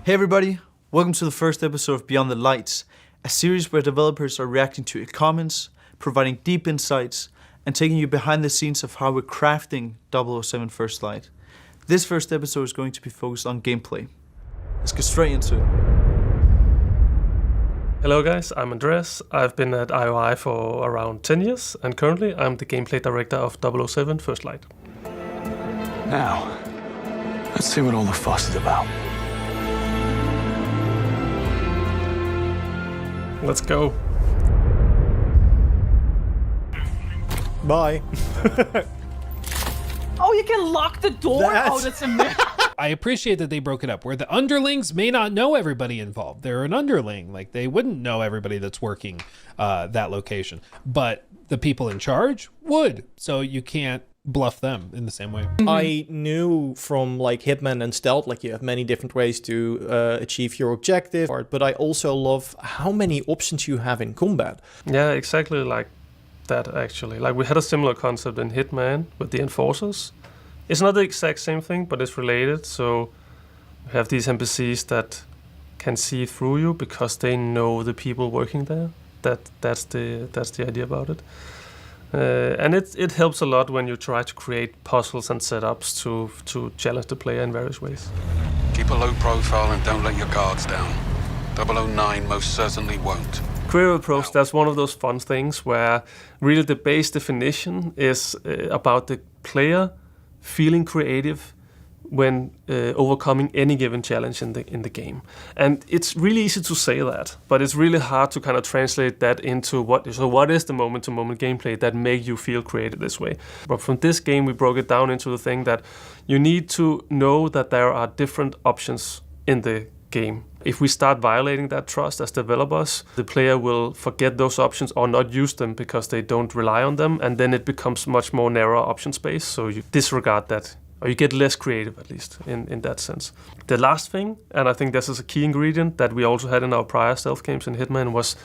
Hey everybody, welcome to the first episode of Beyond the Lights, a series where developers are reacting to your comments, providing deep insights, and taking you behind the scenes of how we're crafting 007 First Light. This first episode is going to be focused on gameplay. Let's get straight into it. Hello guys, I'm Andreas. I've been at IOI for around 10 years, and currently I'm the gameplay director of 007 First Light. Now, let's see what all the fuss is about. Let's go. Bye. Oh, you can lock the door? Oh, that's amazing. I appreciate that they broke it up, where the underlings may not know everybody involved. They're an underling. Like, they wouldn't know everybody that's working that location. But the people in charge would. So you can't bluff them in the same way. I knew from like Hitman and Stealth, like you have many different ways to achieve your objective, but I also love how many options you have in combat. Yeah, exactly like that actually. Like we had a similar concept in Hitman with the enforcers. It's not the exact same thing, but it's related. So you have these NPCs that can see through you because they know the people working there. That's the idea about it. And it helps a lot when you try to create puzzles and setups to challenge the player in various ways. Keep a low profile and don't let your guards down. 009 most certainly won't. Career approach, that's one of those fun things where really the base definition is about the player feeling creative when overcoming any given challenge in the game. And it's really easy to say that, but it's really hard to kind of translate that into what is the moment-to-moment gameplay that make you feel creative this way. But from this game, we broke it down into the thing that you need to know that there are different options in the game. If we start violating that trust as developers, the player will forget those options or not use them because they don't rely on them, and then it becomes much more narrow option space, so you disregard that. Or you get less creative, at least, in that sense. The last thing, and I think this is a key ingredient that we also had in our prior stealth games in Hitman was,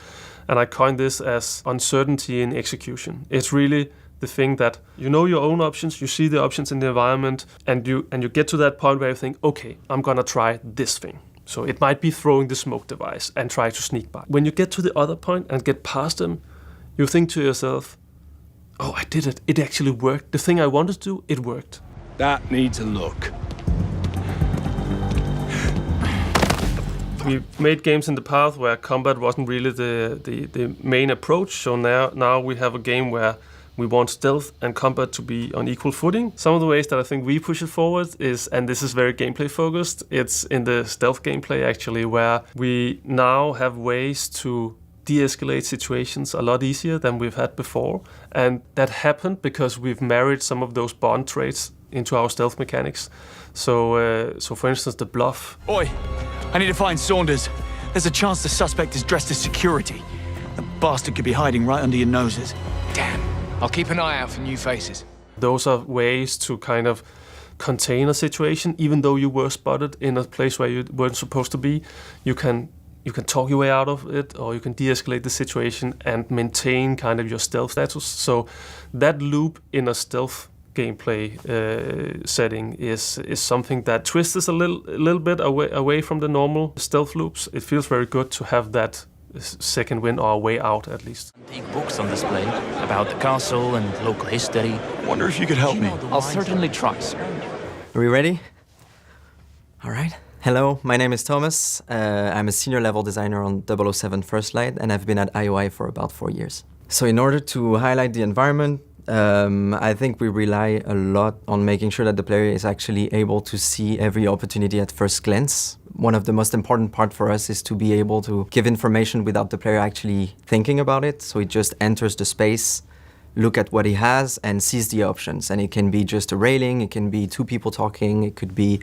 and I coined this as uncertainty in execution. It's really the thing that you know your own options, you see the options in the environment, and you get to that point where you think, okay, I'm gonna try this thing. So it might be throwing the smoke device and try to sneak by. When you get to the other point and get past them, you think to yourself, oh, I did it. It actually worked. The thing I wanted to do, it worked. That needs a look. We made games in the past where combat wasn't really the main approach. So now we have a game where we want stealth and combat to be on equal footing. Some of the ways that I think we push it forward is, and this is very gameplay focused, it's in the stealth gameplay actually, where we now have ways to de-escalate situations a lot easier than we've had before. And that happened because we've married some of those bond traits into our stealth mechanics. So for instance, the bluff. Oi, I need to find Saunders. There's a chance the suspect is dressed as security. The bastard could be hiding right under your noses. Damn. I'll keep an eye out for new faces. Those are ways to kind of contain a situation, even though you were spotted in a place where you weren't supposed to be. You can talk your way out of it, or you can de-escalate the situation and maintain kind of your stealth status. So that loop in a stealth gameplay setting is something that twists us a little bit away from the normal stealth loops. It feels very good to have that second win or a way out at least. Antique books on display about the castle and local history. Wonder if you could help me. I'll certainly try, sir. Are we ready? All right. Hello, my name is Thomas. I'm a senior level designer on 007 First Light, and I've been at IOI for about 4 years. So in order to highlight the environment, I think we rely a lot on making sure that the player is actually able to see every opportunity at first glance. One of the most important part for us is to be able to give information without the player actually thinking about it. So he just enters the space, look at what he has, and sees the options. And it can be just a railing, it can be two people talking, it could be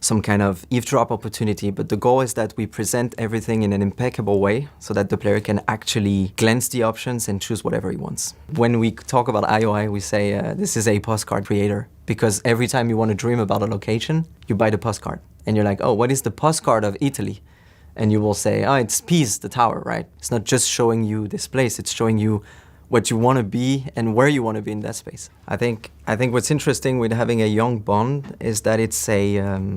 some kind of eavesdrop opportunity, but the goal is that we present everything in an impeccable way so that the player can actually glance the options and choose whatever he wants. When we talk about IOI, we say this is a postcard creator, because every time you want to dream about a location, you buy the postcard. And you're like, oh, what is the postcard of Italy? And you will say, oh, it's Pise, the tower, right? It's not just showing you this place, it's showing you what you want to be and where you want to be in that space. I think what's interesting with having a young Bond is that it's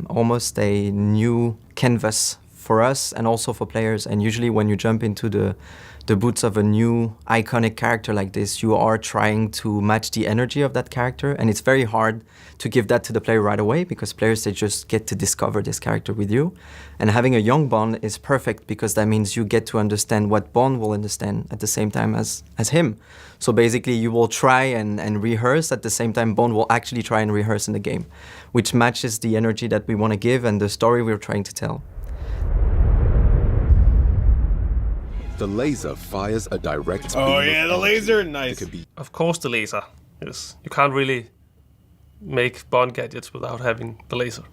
almost a new canvas for us and also for players. And usually when you jump into the boots of a new iconic character like this, you are trying to match the energy of that character, and it's very hard to give that to the player right away because players, they just get to discover this character with you. And having a young Bond is perfect because that means you get to understand what Bond will understand at the same time as him. So basically you will try and rehearse at the same time Bond will actually try and rehearse in the game, which matches the energy that we want to give and the story we're trying to tell. The laser fires a direct beam. Oh yeah, the laser, nice. Of course the laser. Yes. You can't really make Bond gadgets without having the laser.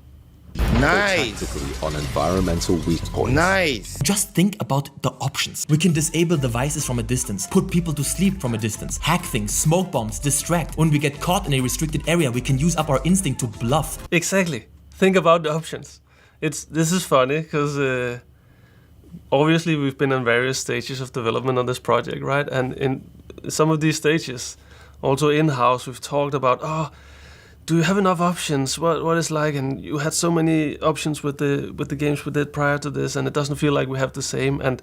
Nice. Tactically on environmental weak points. Nice. Just think about the options. We can disable devices from a distance, put people to sleep from a distance, hack things, smoke bombs, distract. When we get caught in a restricted area, we can use up our instinct to bluff. Exactly. Think about the options. This is funny because obviously we've been in various stages of development on this project, right? And in some of these stages, also in-house, we've talked about, do you have enough options? What it's like? And you had so many options with the games we did prior to this, and it doesn't feel like we have the same. And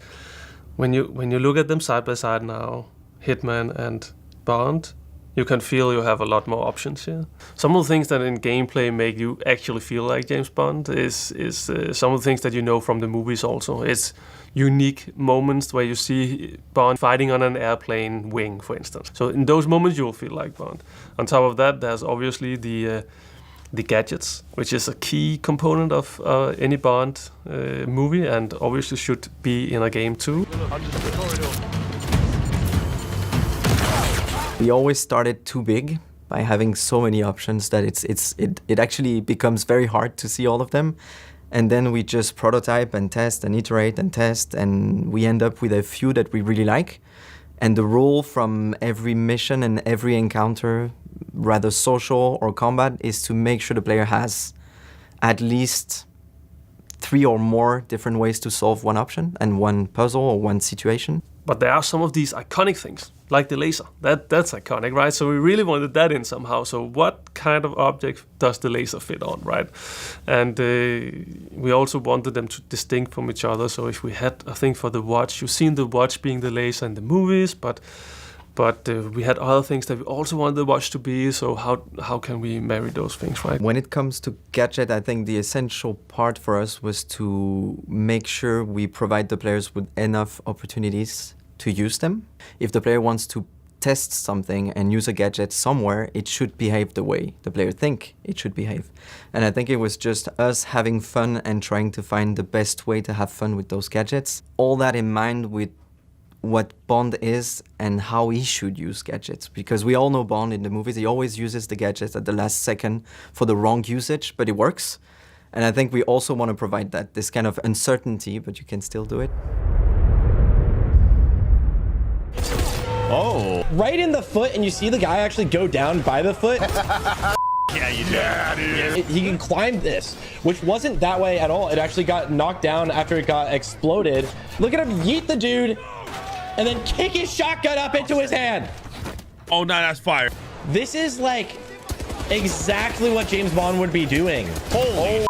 when you look at them side by side now, Hitman and Bond, you can feel you have a lot more options here. Some of the things that in gameplay make you actually feel like James Bond is some of the things that you know from the movies also. It's unique moments where you see Bond fighting on an airplane wing, for instance. So in those moments you will feel like Bond. On top of that, there's obviously the gadgets, which is a key component of any Bond movie and obviously should be in a game too. We always started too big by having so many options that it actually becomes very hard to see all of them. And then we just prototype and test and iterate and test, and we end up with a few that we really like. And the rule from every mission and every encounter, rather social or combat, is to make sure the player has at least 3 or more different ways to solve one option and one puzzle or one situation. But there are some of these iconic things, like the laser. That's iconic, right? So we really wanted that in somehow. So what kind of object does the laser fit on, right? And we also wanted them to distinct from each other. So if we had a thing for the watch, you've seen the watch being the laser in the movies, but we had other things that we also wanted the watch to be. So how can we marry those things, right? When it comes to gadget, I think the essential part for us was to make sure we provide the players with enough opportunities to use them. If the player wants to test something and use a gadget somewhere, it should behave the way the player think it should behave. And I think it was just us having fun and trying to find the best way to have fun with those gadgets. All that in mind with what Bond is and how he should use gadgets. Because we all know Bond in the movies, he always uses the gadgets at the last second for the wrong usage, but it works. And I think we also want to provide that, this kind of uncertainty, but you can still do it. Oh. Right in the foot, and you see the guy actually go down by the foot. Yeah, you do. Yeah, dude. He can climb this, which wasn't that way at all. It actually got knocked down after it got exploded. Look at him yeet the dude, and then kick his shotgun up into his hand. Oh, no, that's fire. This is like exactly what James Bond would be doing. Holy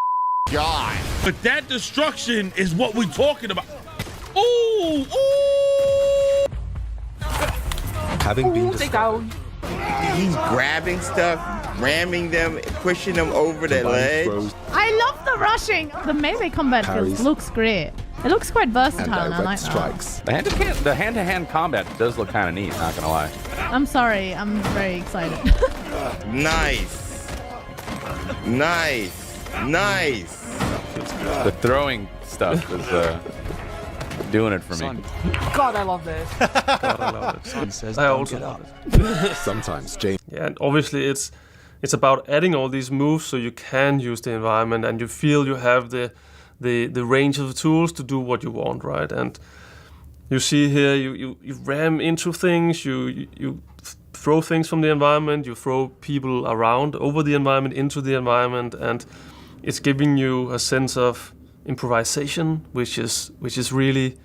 God. But that destruction is what we're talking about. Ooh, ooh. Having been He's grabbing stuff, ramming them, pushing them over the ledge. I love the rushing. The melee combat looks great. It looks quite versatile, and I like that. The hand-to-hand combat does look kind of neat, not gonna lie. I'm sorry, I'm very excited. Nice. Nice. Nice. The throwing stuff is doing it for me. God, I love this. God, I love it. I also love it. Sometimes, James. Yeah, and obviously it's about adding all these moves so you can use the environment and you feel you have the range of the tools to do what you want, right? And you see here, you ram into things, you throw things from the environment, you throw people around over the environment into the environment, and it's giving you a sense of improvisation, which is really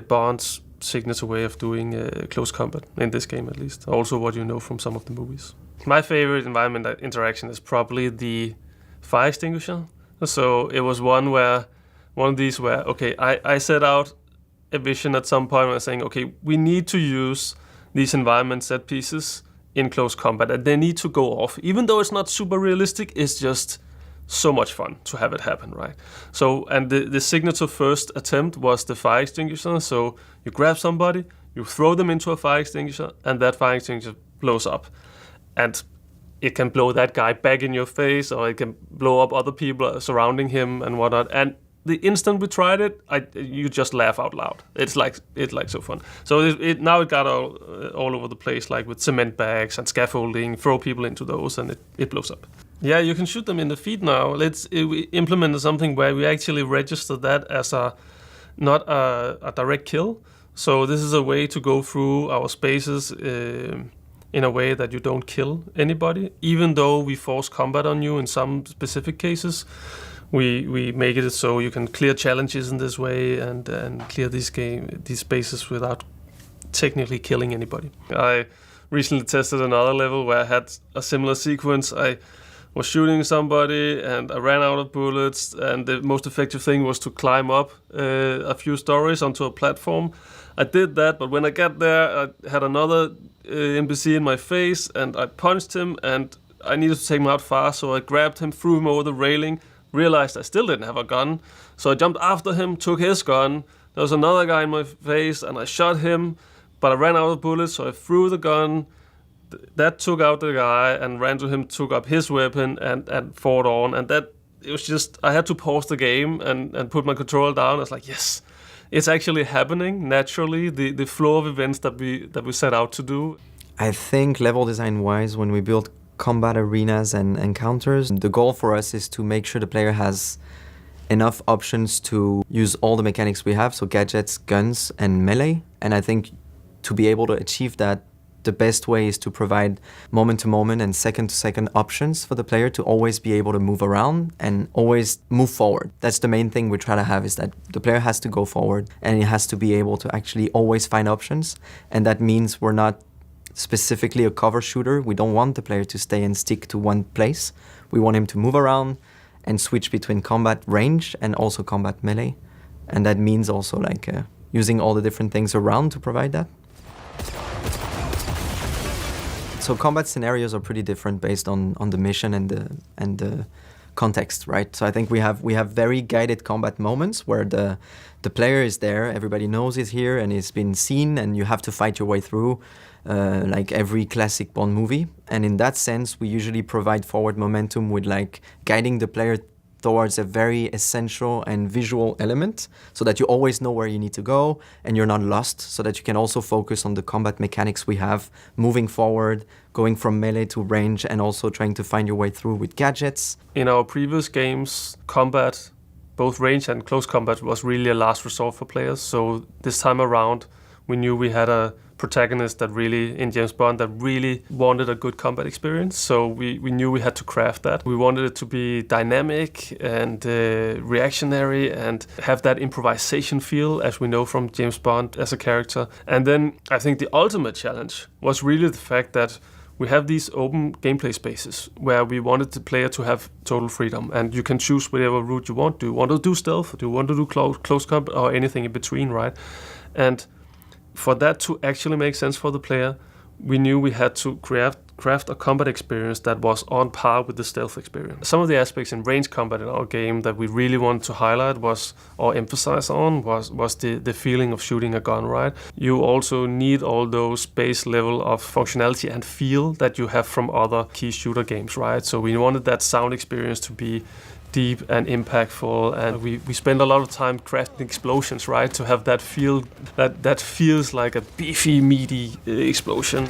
Bond's signature way of doing close combat, in this game at least. Also what you know from some of the movies. My favorite environment interaction is probably the fire extinguisher. So it was one of these where, okay, I set out a vision at some point where I was saying, okay, we need to use these environment set pieces in close combat, and they need to go off. Even though it's not super realistic, it's just so much fun to have it happen, right? So, and the signature first attempt was the fire extinguisher. So you grab somebody, you throw them into a fire extinguisher, and that fire extinguisher blows up. And it can blow that guy back in your face, or it can blow up other people surrounding him and whatnot. And the instant we tried it, you just laugh out loud. It's like so fun. So now it got all over the place, like with cement bags and scaffolding. Throw people into those, and it blows up. Yeah, you can shoot them in the feet now. We implemented something where we actually register that as not a direct kill. So this is a way to go through our spaces in a way that you don't kill anybody, even though we force combat on you in some specific cases. We make it so you can clear challenges in this way and clear these spaces without technically killing anybody. I recently tested another level where I had a similar sequence. I was shooting somebody and I ran out of bullets, and the most effective thing was to climb up a few stories onto a platform. I did that, but when I got there, I had another NPC in my face and I punched him, and I needed to take him out fast, so I grabbed him, threw him over the railing, realized I still didn't have a gun, so I jumped after him, took his gun. There was another guy in my face, and I shot him, but I ran out of bullets, so I threw the gun. That took out the guy, and ran to him, took up his weapon, and fought on. And it was just, I had to pause the game and put my controller down. I was like, yes, it's actually happening naturally, the flow of events that we set out to do. I think level design-wise, when we build combat arenas and encounters, the goal for us is to make sure the player has enough options to use all the mechanics we have, so gadgets, guns, and melee. And I think to be able to achieve that, the best way is to provide moment-to-moment and second-to-second options for the player to always be able to move around and always move forward. That's the main thing we try to have, is that the player has to go forward and he has to be able to actually always find options. And that means we're not specifically a cover shooter. We don't want the player to stay and stick to one place. We want him to move around and switch between combat range and also combat melee. And that means also using all the different things around to provide that. So combat scenarios are pretty different based on the mission and the context, right? So I think we have very guided combat moments where the player is there, everybody knows he's here and he's been seen, and you have to fight your way through, like every classic Bond movie. And in that sense, we usually provide forward momentum with guiding the player towards a very essential and visual element, so that you always know where you need to go and you're not lost, so that you can also focus on the combat mechanics we have, moving forward, going from melee to range, and also trying to find your way through with gadgets. In our previous games, combat, both range and close combat, was really a last resort for players. So this time around, we knew we had a protagonist that really, in James Bond, that really wanted a good combat experience. So we knew we had to craft that. We wanted it to be dynamic and reactionary and have that improvisation feel, as we know from James Bond as a character. And then I think the ultimate challenge was really the fact that we have these open gameplay spaces where we wanted the player to have total freedom, and you can choose whatever route you want. Do you want to do stealth? Do you want to do close combat, or anything in between, right? And for that to actually make sense for the player, we knew we had to craft a combat experience that was on par with the stealth experience. Some of the aspects in range combat in our game that we really wanted to highlight or emphasize on was the feeling of shooting a gun, right? You also need all those base level of functionality and feel that you have from other key shooter games, right? So we wanted that sound experience to be deep and impactful, and we spend a lot of time crafting explosions, right, to have that feel that feels like a beefy, meaty explosion.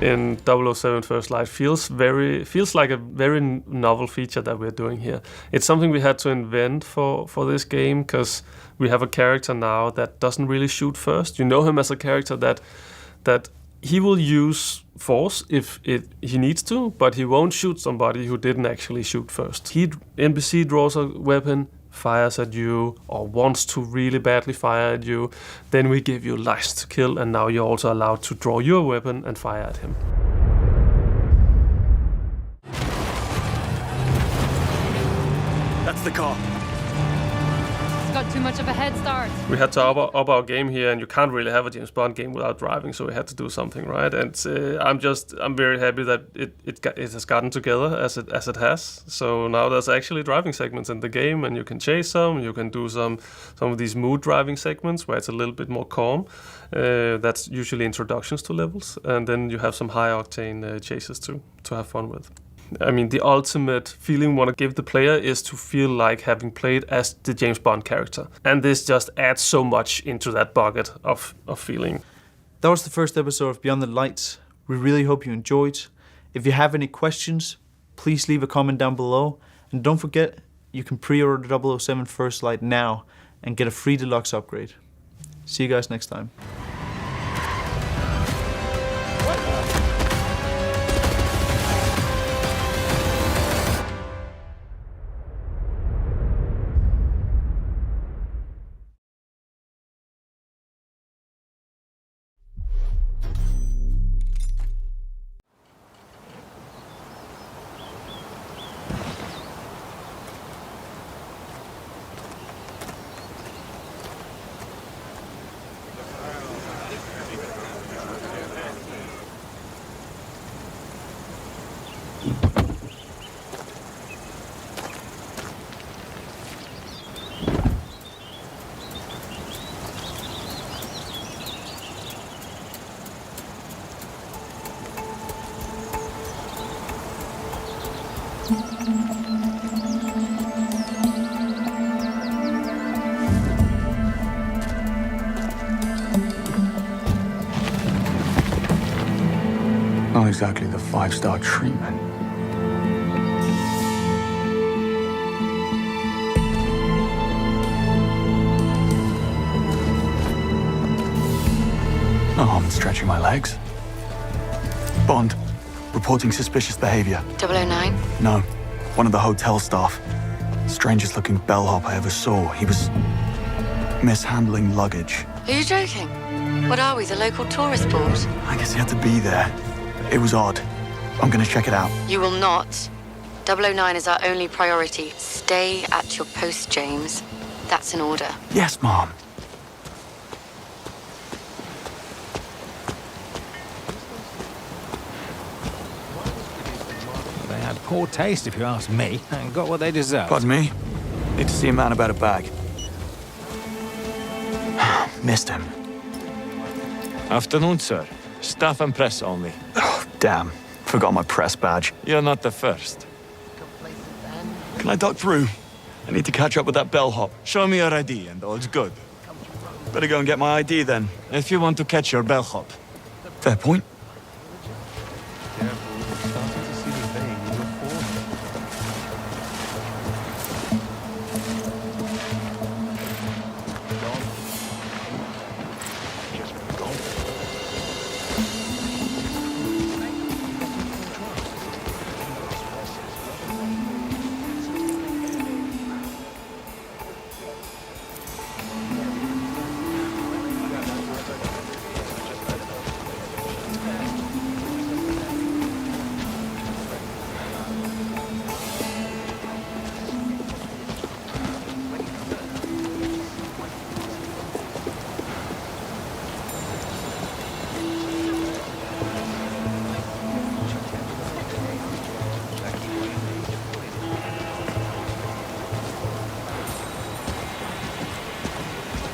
In 007 First Light feels like a very novel feature that we're doing here. It's something we had to invent for this game, because we have a character now that doesn't really shoot first. You know him as a character that he will use force if he needs to, but he won't shoot somebody who didn't actually shoot first. NPC draws a weapon, fires at you, or wants to really badly fire at you, then we give you license to kill, and now you're also allowed to draw your weapon and fire at him. That's the car. It's got too much of a head start. We had to up our game here, and you can't really have a James Bond game without driving, so we had to do something, right? And I'm very happy that it has gotten together as it has. So now there's actually driving segments in the game, and you can chase some. You can do some of these mood driving segments where it's a little bit more calm. That's usually introductions to levels, and then you have some high octane chases to have fun with. I mean, the ultimate feeling we want to give the player is to feel like having played as the James Bond character. And this just adds so much into that bucket of feeling. That was the first episode of Beyond the Lights. We really hope you enjoyed. If you have any questions, please leave a comment down below. And don't forget, you can pre-order 007 First Light now and get a free deluxe upgrade. See you guys next time. Not exactly the 5-star treatment. No harm in stretching my legs. Bond, reporting suspicious behavior. 009? No, one of the hotel staff. Strangest looking bellhop I ever saw. He was mishandling luggage. Are you joking? What are we, the local tourist board? I guess he had to be there. It was odd. I'm gonna check it out. You will not. 009 is our only priority. Stay at your post, James. That's an order. Yes, Mom. They had poor taste, if you ask me, and got what they deserved. Pardon me? Need to see a man about a bag. Missed him. Afternoon, sir. Staff and press only. Oh, damn. Forgot my press badge. You're not the first. Can I duck through? I need to catch up with that bellhop. Show me your ID and all's good. Better go and get my ID then. If you want to catch your bellhop. Fair point.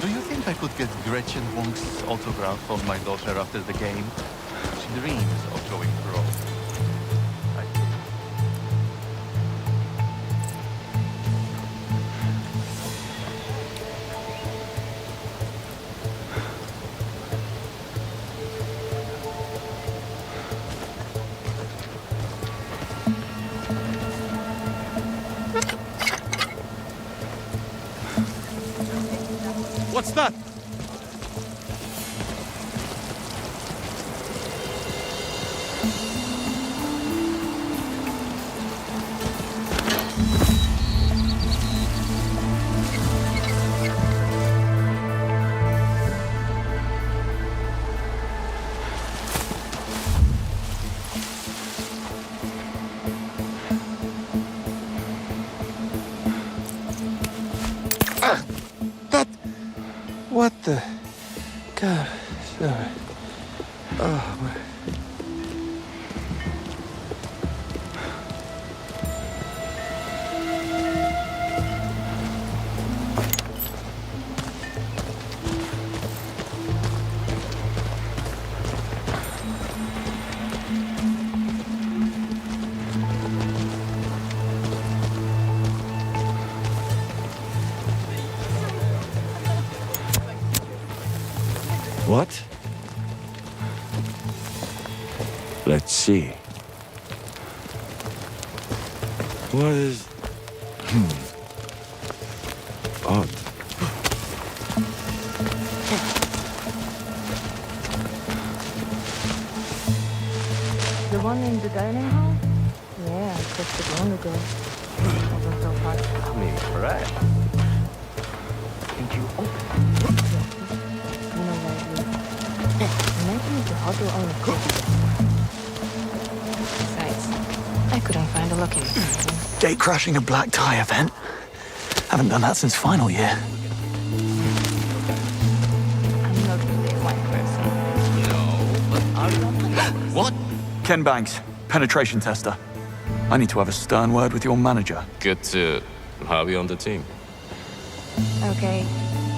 Do you think I could get Gretchen Wong's autograph on my daughter after the game? She dreams of going pro. What's that? What the? God, sorry. Oh, my. What? Let's see. What is... Odd. The one in the dining hall? Yeah, I checked it long ago. Wasn't so hard. I mean, correct. Think you open? You know where it is. Imagine if the hotel owner could. Besides, I couldn't find a locking mechanism. Gate crashing a black tie event. Haven't done that since final year. I'm not really a wine person. No, but are you? What? Ken Banks, penetration tester. I need to have a stern word with your manager. Good to have you on the team. Okay,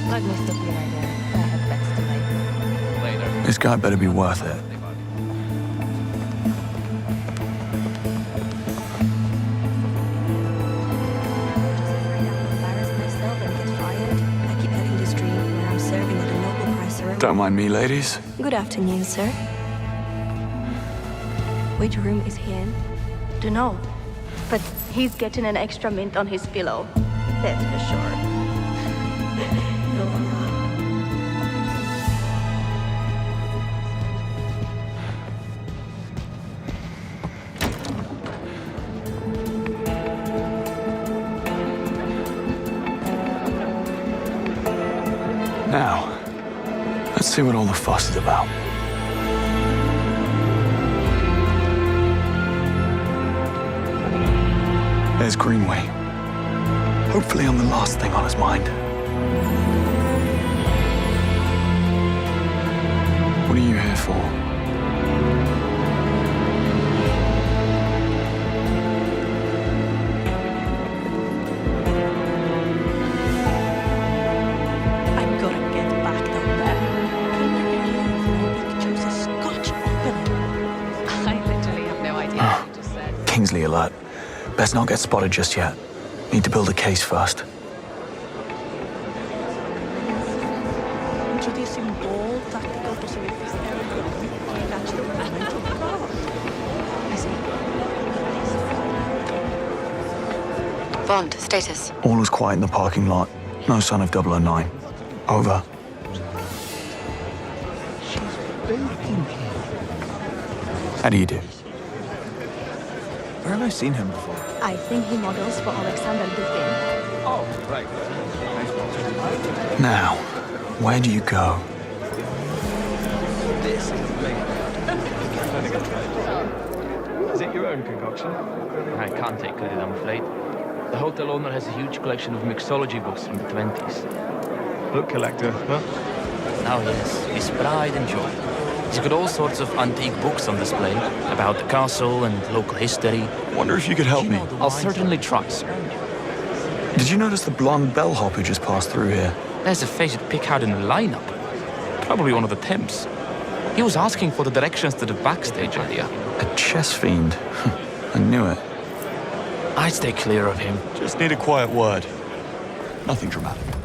let me stop you right there. I have bets to make. Later. This guy better be worth it. Don't mind me, ladies. Good afternoon, sir. Which room is he in? Dunno. But he's getting an extra mint on his pillow. That's for sure. Now, let's see what all the fuss is about. There's Greenway. Hopefully I'm the last thing on his mind. What are you here for? I've got to get back down there. Chose a Scotch opening. I literally have no idea what you just said. Kingsley alert. Best not get spotted just yet. Need to build a case first. Introducing bold tactical possibilities. Catch the momentum. Bond, status. All is quiet in the parking lot. No sign of 009. Over. How do you do? Where have I seen him before? I think he models for Alexander Dupin. Oh, right. Now, where do you go? Is it your own concoction? I can't take credit, I'm afraid. The hotel owner has a huge collection of mixology books from the 20s. Book collector, huh? Now, yes, his pride and joy. He's got all sorts of antique books on display about the castle and local history. Wonder if you could help me. I'll certainly try, sir. Did you notice the blonde bellhop who just passed through here? There's a face at pick out in the lineup. Probably one of the temps. He was asking for the directions to the backstage area. A chess fiend. I knew it. I'd stay clear of him. Just need a quiet word. Nothing dramatic.